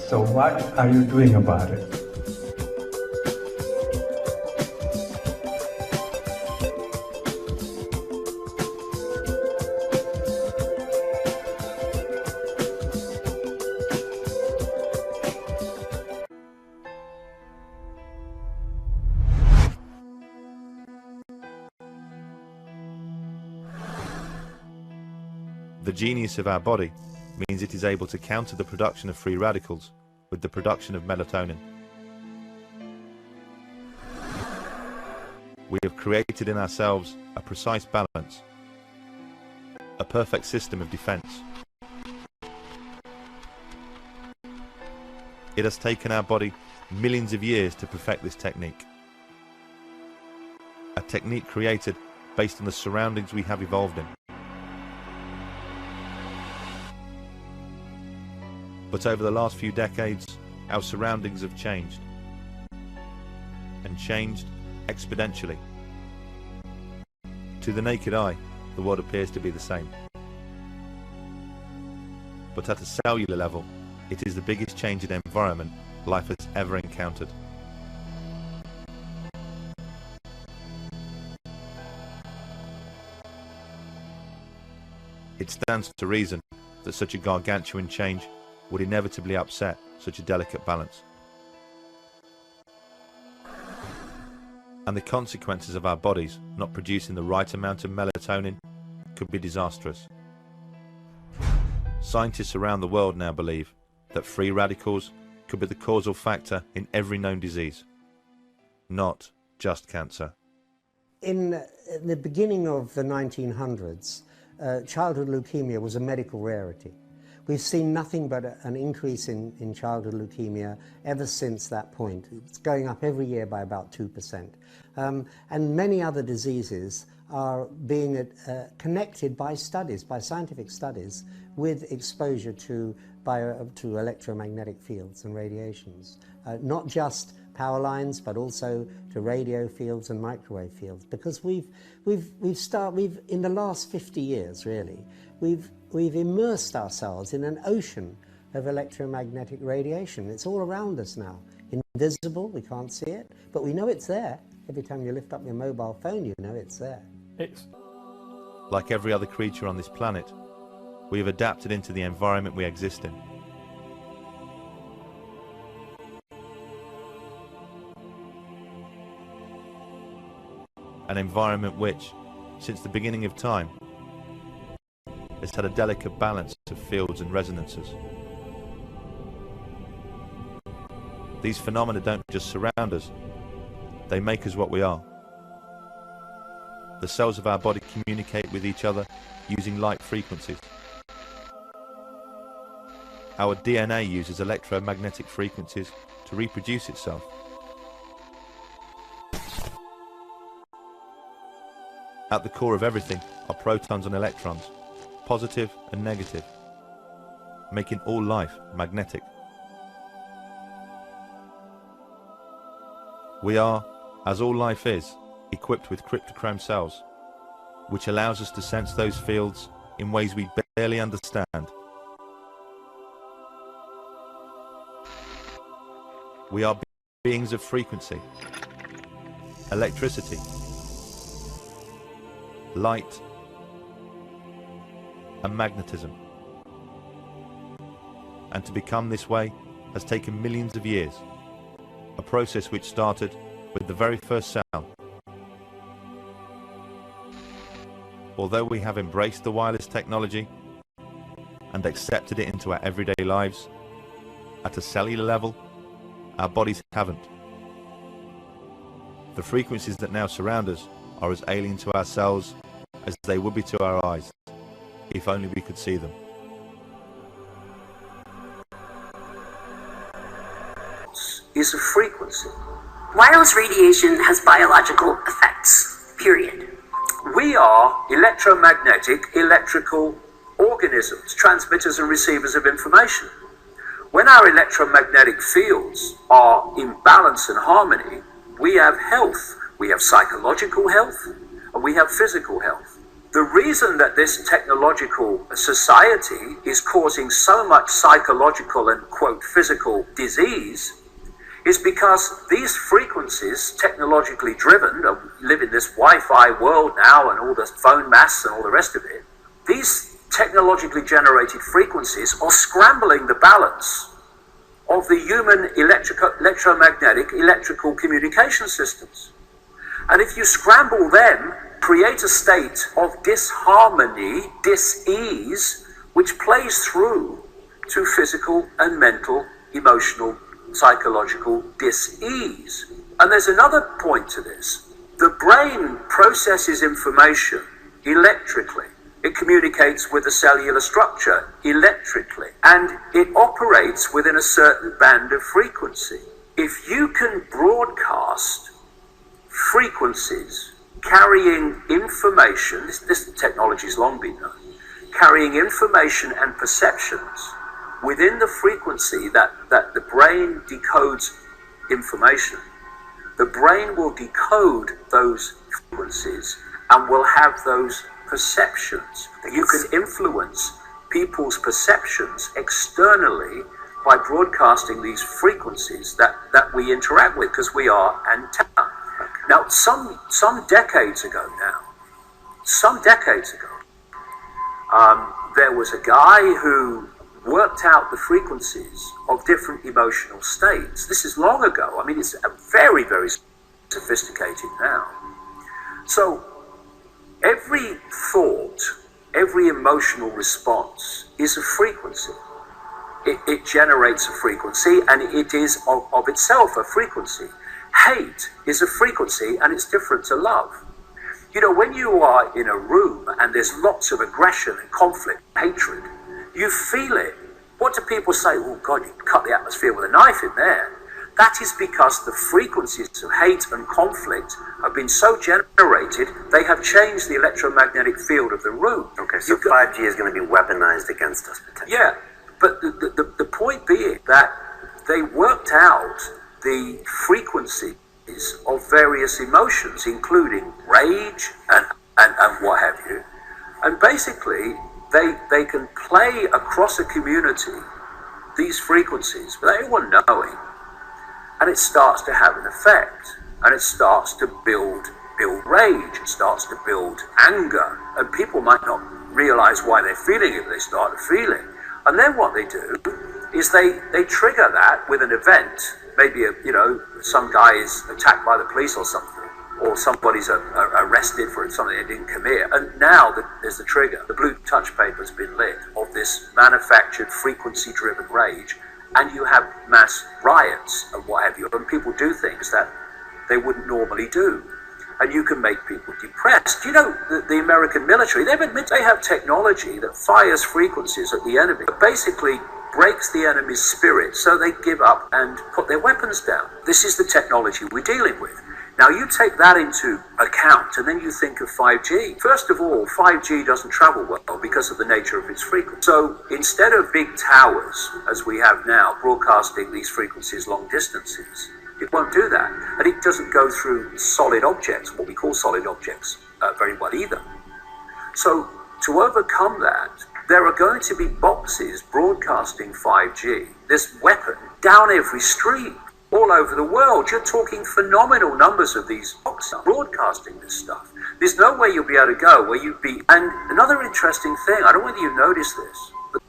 So what are you doing about it? The genius of our body means it is able to counter the production of free radicals with the production of melatonin. We have created in ourselves a precise balance, a perfect system of defense. It has taken our body millions of years to perfect this technique. A technique created based on the surroundings we have evolved in. But over the last few decades, our surroundings have changed, and changed exponentially. To the naked eye, the world appears to be the same. But at a cellular level, it is the biggest change in environment life has ever encountered. It stands to reason that such a gargantuan change would inevitably upset such a delicate balance. And the consequences of our bodies not producing the right amount of melatonin could be disastrous. Scientists around the world now believe that free radicals could be the causal factor in every known disease, not just cancer. In the beginning of the 1900s, childhood leukemia was a medical rarity. We've seen nothing but an increase in childhood leukemia ever since that point. It's going up every year by about 2%. And many other diseases are being connected by studies, by scientific studies, with exposure to electromagnetic fields and radiations. Not just power lines, but also to radio fields and microwave fields. Because we've in the last 50 years, really, we've immersed ourselves in an ocean of electromagnetic radiation. It's all around us now. Invisible, we can't see it, but we know it's there. Every time you lift up your mobile phone, you know it's there. Like every other creature on this planet, we have adapted into the environment we exist in. An environment which, since the beginning of time, has had a delicate balance of fields and resonances. These phenomena don't just surround us, they make us what we are. The cells of our body communicate with each other using light frequencies. Our DNA uses electromagnetic frequencies to reproduce itself. At the core of everything are protons and electrons, positive and negative, making all life magnetic. We are, as all life is, equipped with cryptochrome cells, which allows us to sense those fields in ways we barely understand. We are beings of frequency, electricity, light, and magnetism. And to become this way has taken millions of years, a process which started with the very first cell. Although we have embraced the wireless technology and accepted it into our everyday lives, at a cellular level, our bodies haven't. The frequencies that now surround us are as alien to our cells as they would be to our eyes, if only we could see them. Is a frequency. Wireless radiation has biological effects, period. We are electromagnetic, electrical organisms, transmitters and receivers of information. When our electromagnetic fields are in balance and harmony, we have health. We have psychological health and we have physical health. The reason that this technological society is causing so much psychological and, quote, physical disease is because these frequencies, technologically driven, live in this Wi-Fi world now and all the phone masts and all the rest of it, these technologically generated frequencies are scrambling the balance of the human electromagnetic electrical communication systems. And if you scramble them, create a state of disharmony, dis-ease, which plays through to physical and mental, emotional, psychological dis-ease. And there's another point to this. The brain processes information electrically. It communicates with the cellular structure electrically, and it operates within a certain band of frequency. If you can broadcast frequencies carrying information, this technology has long been known, carrying information and perceptions within the frequency that the brain decodes information, the brain will decode those frequencies and will have those perceptions. You can influence people's perceptions externally by broadcasting these frequencies that we interact with, because we are antenna. Now, some decades ago there was a guy who worked out the frequencies of different emotional states. This is long ago. I mean, it's very, very sophisticated now. So every thought, every emotional response is a frequency. It generates a frequency, and it is of itself a frequency. Hate is a frequency, and it's different to love. You know, when you are in a room and there's lots of aggression and conflict, hatred, you feel it. What do people say? Oh God, you cut the atmosphere with a knife in there. That is because the frequencies of hate and conflict have been so generated, they have changed the electromagnetic field of the room. Okay, so 5G is going to be weaponized against us potentially. Yeah, but the point being that they worked out the frequencies of various emotions, including rage and what have you. And basically, they can play across a community these frequencies without anyone knowing. And it starts to have an effect. And it starts to build rage. It starts to build anger. And people might not realize why they're feeling it, but they start to feel it. And then what they do is they trigger that with an event. Maybe, some guy is attacked by the police or something, or somebody's arrested for something they didn't commit. And now there's the trigger. The blue touch paper's been lit of this manufactured frequency-driven rage, and you have mass riots and what have you. And people do things that they wouldn't normally do. And you can make people depressed. You know, the American military, they've admitted they have technology that fires frequencies at the enemy, but basically breaks the enemy's spirit, so they give up and put their weapons down. This is the technology we're dealing with. Now you take that into account, and then you think of 5G. First of all, 5G doesn't travel well because of the nature of its frequency. So instead of big towers, as we have now, broadcasting these frequencies long distances, it won't do that. And it doesn't go through solid objects, what we call solid objects, very well either. So to overcome that, there are going to be boxes broadcasting 5G, this weapon, down every street, all over the world. You're talking phenomenal numbers of these boxes broadcasting this stuff. There's no way you'll be able to go where you'd be. And another interesting thing, I don't know whether you've noticed this, but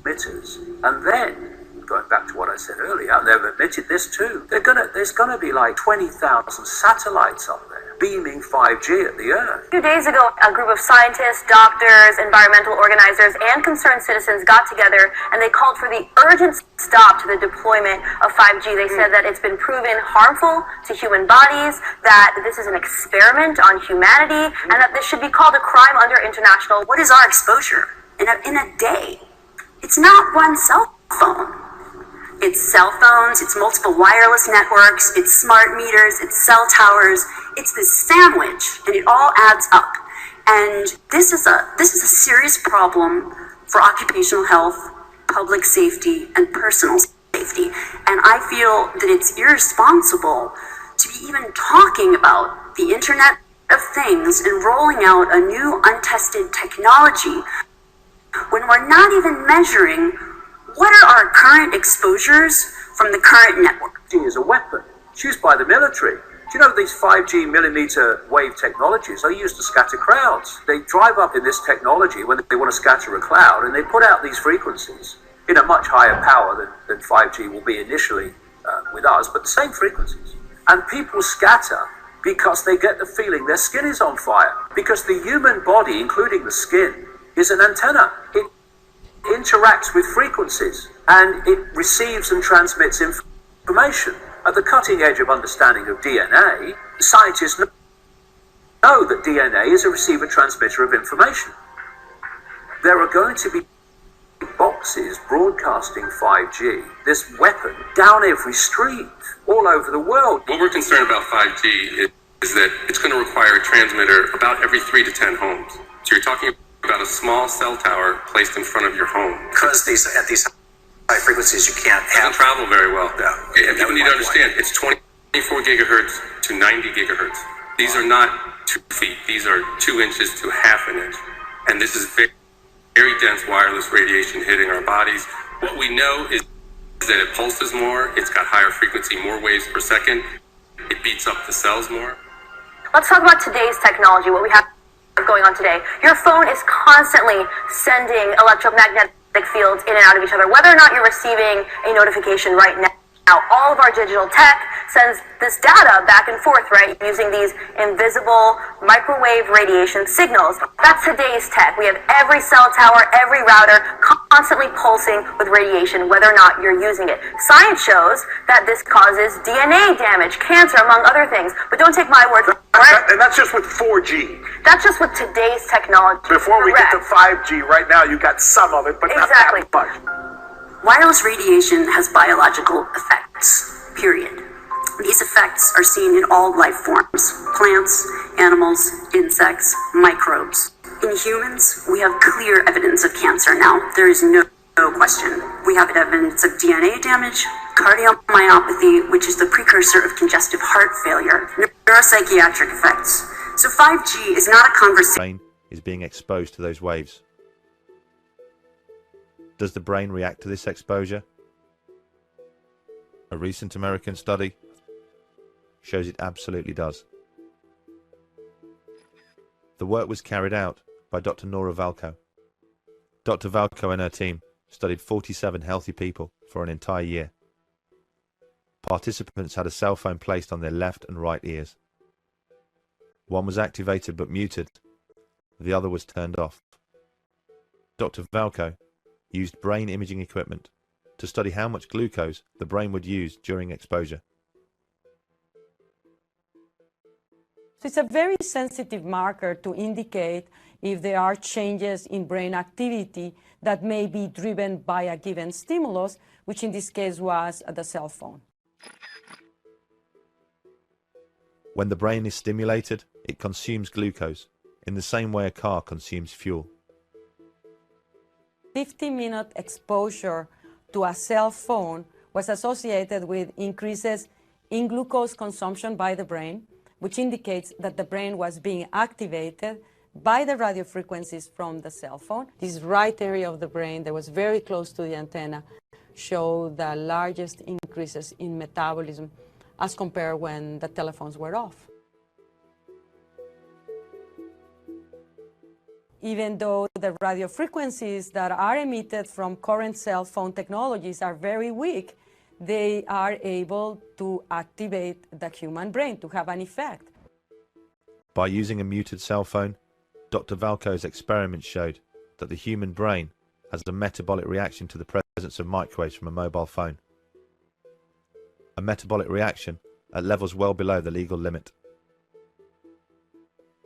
emitters, and then, going back to what I said earlier, and they've admitted this too, there's gonna be like 20,000 satellites up there beaming 5G at the Earth. 2 days ago, a group of scientists, doctors, environmental organizers, and concerned citizens got together and they called for the urgent stop to the deployment of 5G. They said that it's been proven harmful to human bodies, that this is an experiment on humanity, and that this should be called a crime under international. What is our exposure in a day? It's not one cell phone. It's cell phones, it's multiple wireless networks, it's smart meters, it's cell towers. It's this sandwich, and it all adds up. And this is a serious problem for occupational health, public safety, and personal safety. And I feel that it's irresponsible to be even talking about the internet of things and rolling out a new untested technology when we're not even measuring what are our current exposures from the current network. It is a weapon. It's used by the military. Do you know these 5G millimeter wave technologies are used to scatter crowds? They drive up in this technology when they want to scatter a cloud, and they put out these frequencies in a much higher power than 5G will be initially with us, but the same frequencies. And people scatter because they get the feeling their skin is on fire. Because the human body, including the skin, is an antenna. It interacts with frequencies, and it receives and transmits information. At the cutting edge of understanding of DNA, scientists know that DNA is a receiver-transmitter of information. There are going to be boxes broadcasting 5G, this weapon, down every street, all over the world. What we're concerned about 5G is that it's going to require a transmitter about every 3 to 10 homes. So you're talking about a small cell tower placed in front of your home. Because at these high frequencies, you can't have... It doesn't travel very well. Yeah. And people need to understand, it's 24 gigahertz to 90 gigahertz. These are not 2 feet. These are 2 inches to half an inch. And this is very dense wireless radiation hitting our bodies. What we know is that it pulses more, it's got higher frequency, more waves per second, it beats up the cells more. Let's talk about today's technology, what we have going on today. Your phone is constantly sending electromagnetic fields in and out of each other, whether or not you're receiving a notification right now. All of our digital tech sends this data back and forth, right, using these invisible microwave radiation signals. That's today's tech. We have every cell tower, every router constantly pulsing with radiation, whether or not you're using it. Science shows that this causes DNA damage, cancer, among other things. But don't take my word for it. And that's just with 4G. That's just with today's technology. Before we get to 5G, right now you got some of it, but not that much. Wireless radiation has biological effects, period. These effects are seen in all life forms: plants, animals, insects, microbes. In humans, we have clear evidence of cancer now. There is no question. We have evidence of DNA damage, cardiomyopathy, which is the precursor of congestive heart failure, neuropsychiatric effects. So 5G is not a conversation. Brain is being exposed to those waves. Does the brain react to this exposure? A recent American study shows it absolutely does. The work was carried out by Dr. Nora Valko. Dr. Valko and her team studied 47 healthy people for an entire year. Participants had a cell phone placed on their left and right ears. One was activated but muted, the other was turned off. Dr. Valko used brain imaging equipment to study how much glucose the brain would use during exposure. So it's a very sensitive marker to indicate if there are changes in brain activity that may be driven by a given stimulus, which in this case was the cell phone. When the brain is stimulated, it consumes glucose in the same way a car consumes fuel. 50-minute exposure to a cell phone was associated with increases in glucose consumption by the brain, which indicates that the brain was being activated by the radio frequencies from the cell phone. This right area of the brain that was very close to the antenna showed the largest increases in metabolism as compared when the telephones were off. Even though the radio frequencies that are emitted from current cell phone technologies are very weak, they are able to activate the human brain to have an effect. By using a muted cell phone, Dr. Valko's experiment showed that the human brain has a metabolic reaction to the presence of microwaves from a mobile phone. A metabolic reaction at levels well below the legal limit.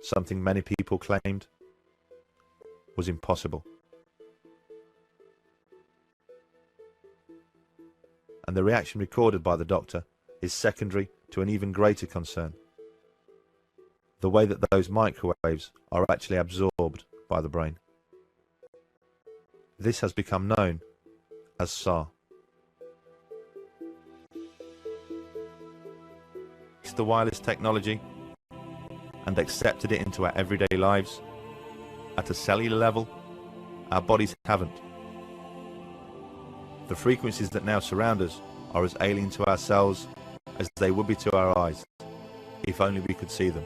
Something many people claimed was impossible. And the reaction recorded by the doctor is secondary to an even greater concern: the way that those microwaves are actually absorbed by the brain. This has become known as SAR. The wireless technology and accepted it into our everyday lives, at a cellular level, our bodies haven't. The frequencies that now surround us are as alien to ourselves as they would be to our eyes, if only we could see them.